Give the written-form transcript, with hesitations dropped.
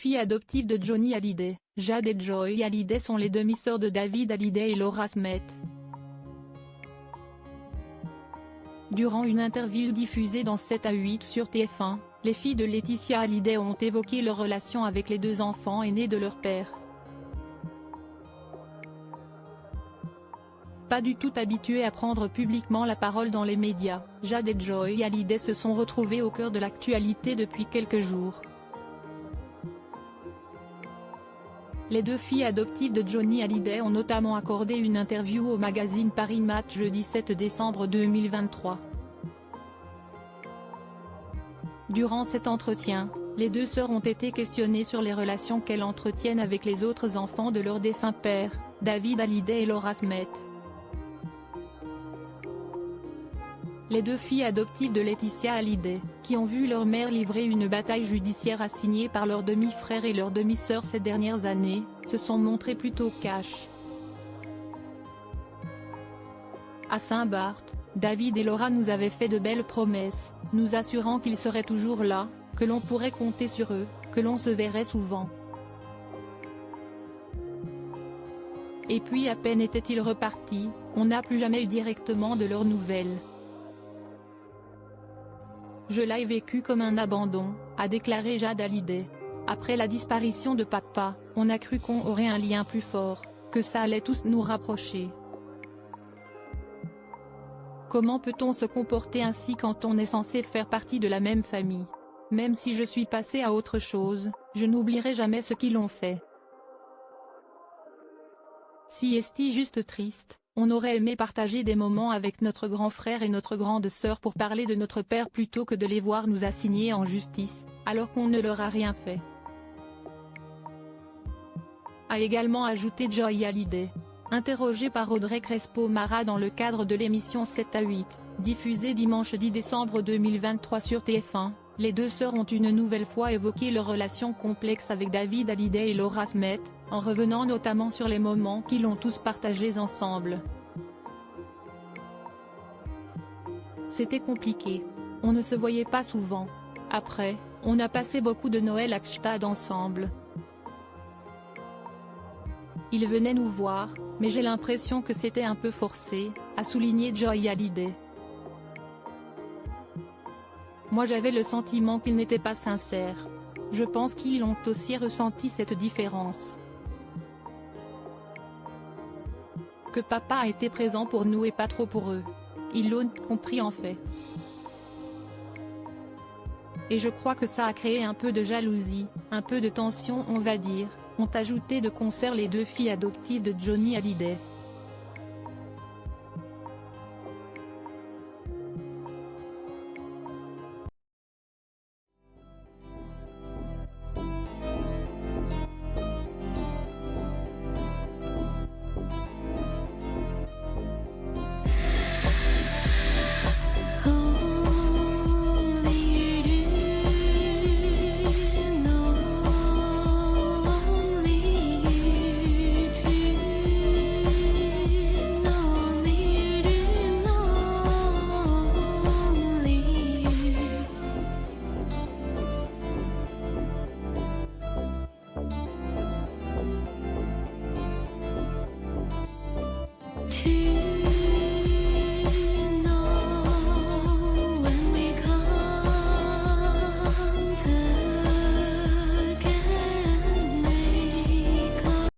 filles adoptives de Johnny Hallyday, Jade et Joy Hallyday sont les demi-sœurs de David Hallyday et Laura Smith. Durant une interview diffusée dans 7 à 8 sur TF1, les filles de Laetitia Hallyday ont évoqué leur relation avec les deux enfants aînés de leur père. Pas du tout habituées à prendre publiquement la parole dans les médias, Jade et Joy Hallyday se sont retrouvées au cœur de l'actualité depuis quelques jours. Les deux filles adoptives de Johnny Hallyday ont notamment accordé une interview au magazine Paris Match jeudi 7 décembre 2023. Durant cet entretien, les deux sœurs ont été questionnées sur les relations qu'elles entretiennent avec les autres enfants de leur défunt père, David Hallyday et Laura Smith. Les deux filles adoptives de Laetitia Hallyday, qui ont vu leur mère livrer une bataille judiciaire assignée par leur demi-frère et leur demi-sœur ces dernières années, se sont montrées plutôt cash. À Saint-Barth, David et Laura nous avaient fait de belles promesses, nous assurant qu'ils seraient toujours là, que l'on pourrait compter sur eux, que l'on se verrait souvent. Et puis à peine étaient-ils repartis, on n'a plus jamais eu directement de leurs nouvelles. Je l'ai vécu comme un abandon, a déclaré Jade Hallyday. Après la disparition de papa, on a cru qu'on aurait un lien plus fort, que ça allait tous nous rapprocher. Comment peut-on se comporter ainsi quand on est censé faire partie de la même famille? Même si je suis passée à autre chose, je n'oublierai jamais ce qu'ils ont fait. Si est-il juste triste, on aurait aimé partager des moments avec notre grand frère et notre grande sœur pour parler de notre père plutôt que de les voir nous assigner en justice, alors qu'on ne leur a rien fait. A également ajouté Joy Hallyday. Interrogée par Audrey Crespo-Mara dans le cadre de l'émission 7 à 8, diffusée dimanche 10 décembre 2023 sur TF1, les deux sœurs ont une nouvelle fois évoqué leur relation complexe avec David Hallyday et Laura Smith, en revenant notamment sur les moments qu'ils ont tous partagés ensemble. C'était compliqué. On ne se voyait pas souvent. Après, on a passé beaucoup de Noël à Gstaad ensemble. Ils venaient nous voir, mais j'ai l'impression que c'était un peu forcé, a souligné Joy Hallyday. Moi j'avais le sentiment qu'ils n'étaient pas sincères. Je pense qu'ils ont aussi ressenti cette différence. Que papa a été présent pour nous et pas trop pour eux. Ils l'ont compris en fait. Et je crois que ça a créé un peu de jalousie, un peu de tension on va dire, ont ajouté de concert les deux filles adoptives de Johnny Hallyday.